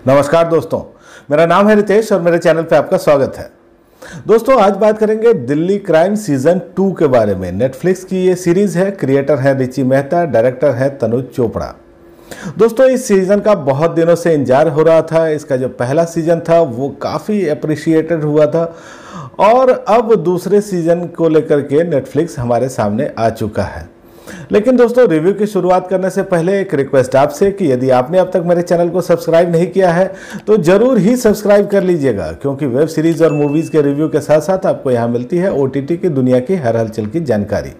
नमस्कार दोस्तों, मेरा नाम है रितेश और मेरे चैनल पे आपका स्वागत है। दोस्तों, आज बात करेंगे दिल्ली क्राइम सीजन 2 के बारे में। नेटफ्लिक्स की ये सीरीज है, क्रिएटर है रिची मेहता, डायरेक्टर है तनुज चोपड़ा। दोस्तों, इस सीजन का बहुत दिनों से इंतजार हो रहा था। इसका जो पहला सीजन था वो काफ़ी अप्रिशिएटेड हुआ था और अब दूसरे सीजन को लेकर के नेटफ्लिक्स हमारे सामने आ चुका है। लेकिन दोस्तों, रिव्यू की शुरुआत करने से पहले एक रिक्वेस्ट आपसे कि यदि आपने अब तक मेरे चैनल को सब्सक्राइब नहीं किया है तो जरूर ही सब्सक्राइब कर लीजिएगा, क्योंकि वेब सीरीज और मूवीज़ के रिव्यू के साथ साथ आपको यहाँ मिलती है OTT की दुनिया की हर हलचल की जानकारी।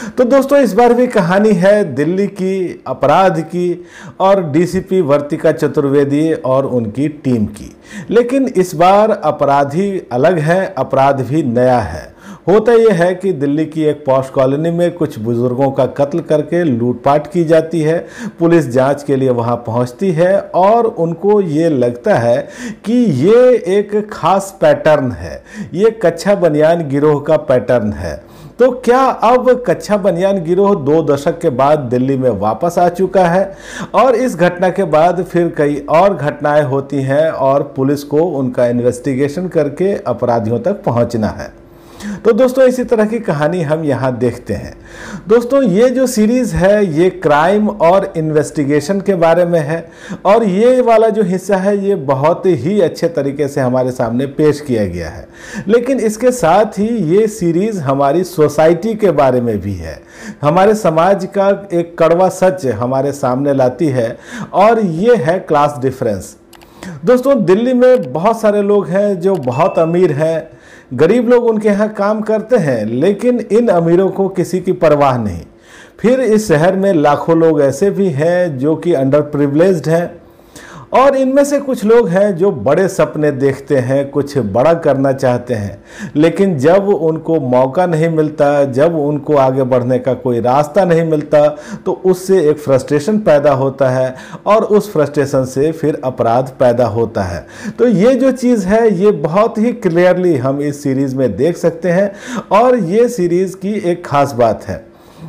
तो दोस्तों, इस बार भी कहानी है दिल्ली की, अपराध की और DCP वर्तिका चतुर्वेदी और उनकी टीम की। लेकिन इस बार अपराधी अलग है, अपराध भी नया है। होता यह है कि दिल्ली की एक पॉश कॉलोनी में कुछ बुजुर्गों का कत्ल करके लूटपाट की जाती है। पुलिस जांच के लिए वहां पहुंचती है और उनको ये लगता है कि ये एक खास पैटर्न है, ये कच्छा बनियान गिरोह का पैटर्न है। तो क्या अब कच्छा बनियान गिरोह 2 दशक के बाद दिल्ली में वापस आ चुका है? और इस घटना के बाद फिर कई और घटनाएं होती हैं और पुलिस को उनका इन्वेस्टिगेशन करके अपराधियों तक पहुंचना है। तो दोस्तों, इसी तरह की कहानी हम यहाँ देखते हैं। दोस्तों, ये जो सीरीज़ है ये क्राइम और इन्वेस्टिगेशन के बारे में है और ये वाला जो हिस्सा है ये बहुत ही अच्छे तरीके से हमारे सामने पेश किया गया है। लेकिन इसके साथ ही ये सीरीज़ हमारी सोसाइटी के बारे में भी है, हमारे समाज का एक कड़वा सच हमारे सामने लाती है और ये है क्लास डिफरेंस। दोस्तों, दिल्ली में बहुत सारे लोग हैं जो बहुत अमीर हैं, गरीब लोग उनके यहाँ काम करते हैं, लेकिन इन अमीरों को किसी की परवाह नहीं। फिर इस शहर में लाखों लोग ऐसे भी हैं जो कि अंडर प्रिविलेज्ड हैं और इनमें से कुछ लोग हैं जो बड़े सपने देखते हैं, कुछ बड़ा करना चाहते हैं, लेकिन जब उनको मौका नहीं मिलता, जब उनको आगे बढ़ने का कोई रास्ता नहीं मिलता तो उससे एक फ्रस्ट्रेशन पैदा होता है और उस फ्रस्ट्रेशन से फिर अपराध पैदा होता है। तो ये जो चीज़ है ये बहुत ही क्लियरली हम इस सीरीज़ में देख सकते हैं और ये सीरीज़ की एक खास बात है।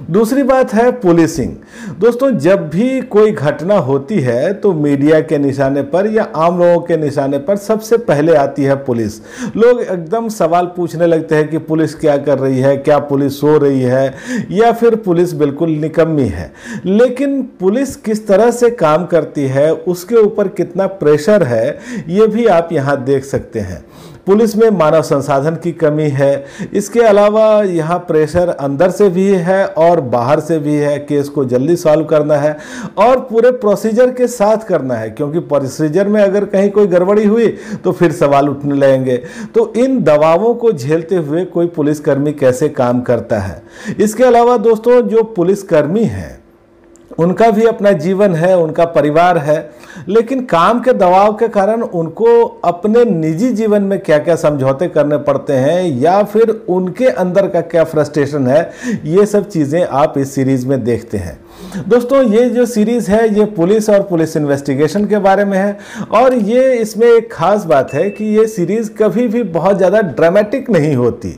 दूसरी बात है पुलिसिंग। दोस्तों, जब भी कोई घटना होती है तो मीडिया के निशाने पर या आम लोगों के निशाने पर सबसे पहले आती है पुलिस। लोग एकदम सवाल पूछने लगते हैं कि पुलिस क्या कर रही है, क्या पुलिस सो रही है या फिर पुलिस बिल्कुल निकम्मी है। लेकिन पुलिस किस तरह से काम करती है, उसके ऊपर कितना प्रेशर है, ये भी आप यहाँ देख सकते हैं। पुलिस में मानव संसाधन की कमी है, इसके अलावा यहाँ प्रेशर अंदर से भी है और बाहर से भी है। केस को जल्दी सॉल्व करना है और पूरे प्रोसीजर के साथ करना है, क्योंकि प्रोसीजर में अगर कहीं कोई गड़बड़ी हुई तो फिर सवाल उठने लगेंगे। तो इन दबावों को झेलते हुए कोई पुलिसकर्मी कैसे काम करता है। इसके अलावा दोस्तों, जो पुलिसकर्मी हैं उनका भी अपना जीवन है, उनका परिवार है, लेकिन काम के दबाव के कारण उनको अपने निजी जीवन में क्या क्या समझौते करने पड़ते हैं या फिर उनके अंदर का क्या फ्रस्ट्रेशन है, ये सब चीज़ें आप इस सीरीज़ में देखते हैं। दोस्तों, ये जो सीरीज़ है ये पुलिस और पुलिस इन्वेस्टिगेशन के बारे में है और ये इसमें एक खास बात है कि ये सीरीज़ कभी भी बहुत ज़्यादा ड्रामेटिक नहीं होती,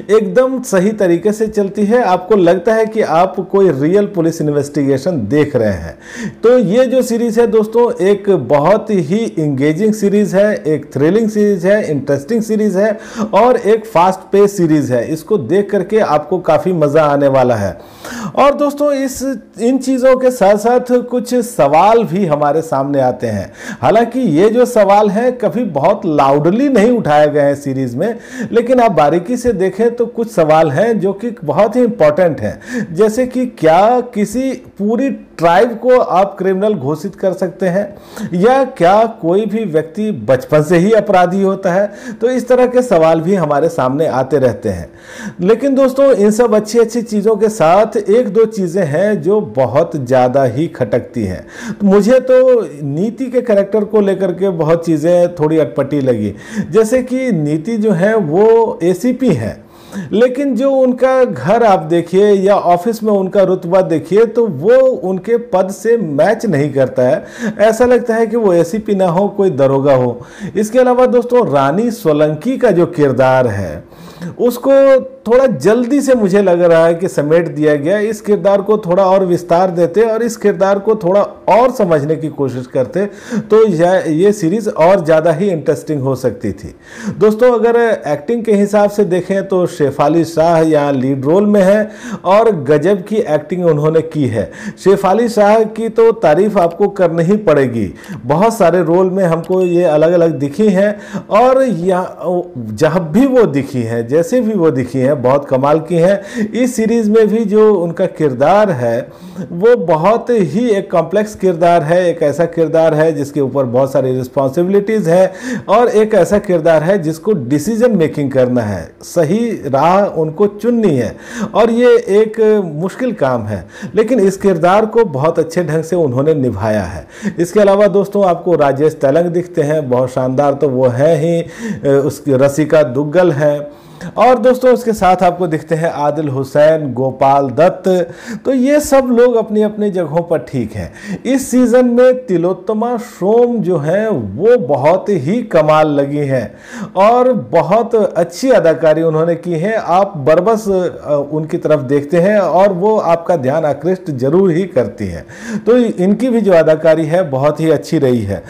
एकदम सही तरीके से चलती है। आपको लगता है कि आप कोई रियल पुलिस इन्वेस्टिगेशन देख रहे हैं। तो ये जो सीरीज़ है दोस्तों, एक बहुत ही इंगेजिंग सीरीज़ है, एक थ्रिलिंग सीरीज़ है, इंटरेस्टिंग सीरीज़ है और एक फास्ट पेस सीरीज़ है। इसको देख करके आपको काफ़ी मज़ा आने वाला है। और दोस्तों, इन चीज़ों के साथ साथ कुछ सवाल भी हमारे सामने आते हैं। हालांकि ये जो सवाल हैं कभी बहुत लाउडली नहीं उठाए गए हैं सीरीज़ में, लेकिन आप बारीकी से देखें तो कुछ सवाल हैं जो कि बहुत ही इंपॉर्टेंट हैं। जैसे कि क्या किसी पूरी ट्राइब को आप क्रिमिनल घोषित कर सकते हैं या क्या कोई भी व्यक्ति बचपन से ही अपराधी होता है? तो इस तरह के सवाल भी हमारे सामने आते रहते हैं। लेकिन दोस्तों, इन सब अच्छी अच्छी चीज़ों के साथ एक दो चीज़ें हैं जो बहुत ज़्यादा ही खटकती हैं। तो मुझे तो नीति के कैरेक्टर को लेकर के बहुत चीज़ें थोड़ी अटपटी लगी। जैसे कि नीति जो है वो ACP है, लेकिन जो उनका घर आप देखिए या ऑफिस में उनका रुतबा देखिए तो वो उनके पद से मैच नहीं करता है। ऐसा लगता है कि वो ACP ना हो, कोई दरोगा हो। इसके अलावा दोस्तों, रानी सोलंकी का जो किरदार है उसको थोड़ा जल्दी से मुझे लग रहा है कि समेट दिया गया। इस किरदार को थोड़ा और विस्तार देते और इस किरदार को थोड़ा और समझने की कोशिश करते तो ये सीरीज़ और ज़्यादा ही इंटरेस्टिंग हो सकती थी। दोस्तों, अगर एक्टिंग के हिसाब से देखें तो शेफाली शाह यहाँ लीड रोल में है और गजब की एक्टिंग उन्होंने की है। शेफाली शाह की तो तारीफ आपको करनी ही पड़ेगी। बहुत सारे रोल में हमको ये अलग अलग दिखी हैं और जहाँ भी वो दिखी हैं, जैसे भी वो दिखी हैं, बहुत कमाल की हैं। इस सीरीज़ में भी जो उनका किरदार है वो बहुत ही एक कॉम्प्लेक्स किरदार है। एक ऐसा किरदार है जिसके ऊपर बहुत सारी रिस्पॉन्सिबिलिटीज़ है और एक ऐसा किरदार है जिसको डिसीजन मेकिंग करना है, सही राह उनको चुननी है और ये एक मुश्किल काम है, लेकिन इस किरदार को बहुत अच्छे ढंग से उन्होंने निभाया है। इसके अलावा दोस्तों आपको राजेश तेलंग दिखते हैं, बहुत शानदार तो वो है ही, उसकी रसिका दुग्गल है और दोस्तों उसके साथ आपको दिखते हैं आदिल हुसैन, गोपाल दत्त। तो ये सब लोग अपनी अपनी जगहों पर ठीक हैं। इस सीज़न में तिलोत्तमा सोम जो है वो बहुत ही कमाल लगी हैं और बहुत अच्छी अदाकारी उन्होंने की है। आप बरबस उनकी तरफ देखते हैं और वो आपका ध्यान आकृष्ट जरूर ही करती है। तो इनकी भी जो अदाकारी है बहुत ही अच्छी रही है।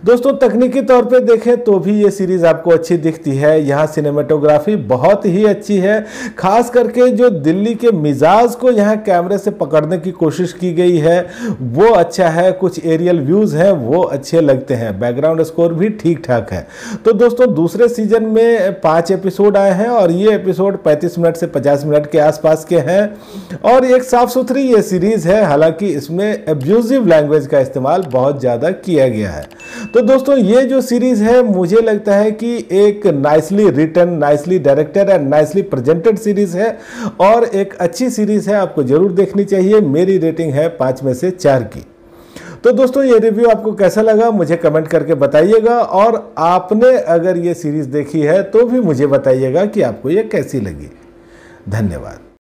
दोस्तों, तकनीकी तौर पे देखें तो भी ये सीरीज़ आपको अच्छी दिखती है। यहाँ सिनेमेटोग्राफी बहुत ही अच्छी है, खास करके जो दिल्ली के मिजाज को यहाँ कैमरे से पकड़ने की कोशिश की गई है वो अच्छा है। कुछ एरियल व्यूज़ हैं वो अच्छे लगते हैं। बैकग्राउंड स्कोर भी ठीक ठाक है। तो दोस्तों, दूसरे सीजन में 5 एपिसोड आए हैं और ये एपिसोड 35 मिनट से 50 मिनट के आसपास के हैं और एक साफ सुथरी ये सीरीज़ है। हालांकि इसमें एब्यूजिव लैंग्वेज का इस्तेमाल बहुत ज़्यादा किया गया है। तो दोस्तों, ये जो सीरीज़ है मुझे लगता है कि एक nicely written, nicely directed and nicely presented series है और एक अच्छी सीरीज़ है, आपको ज़रूर देखनी चाहिए। मेरी रेटिंग है 5 में से 4 की। तो दोस्तों, ये रिव्यू आपको कैसा लगा मुझे कमेंट करके बताइएगा और आपने अगर ये सीरीज़ देखी है तो भी मुझे बताइएगा कि आपको ये कैसी लगी। धन्यवाद।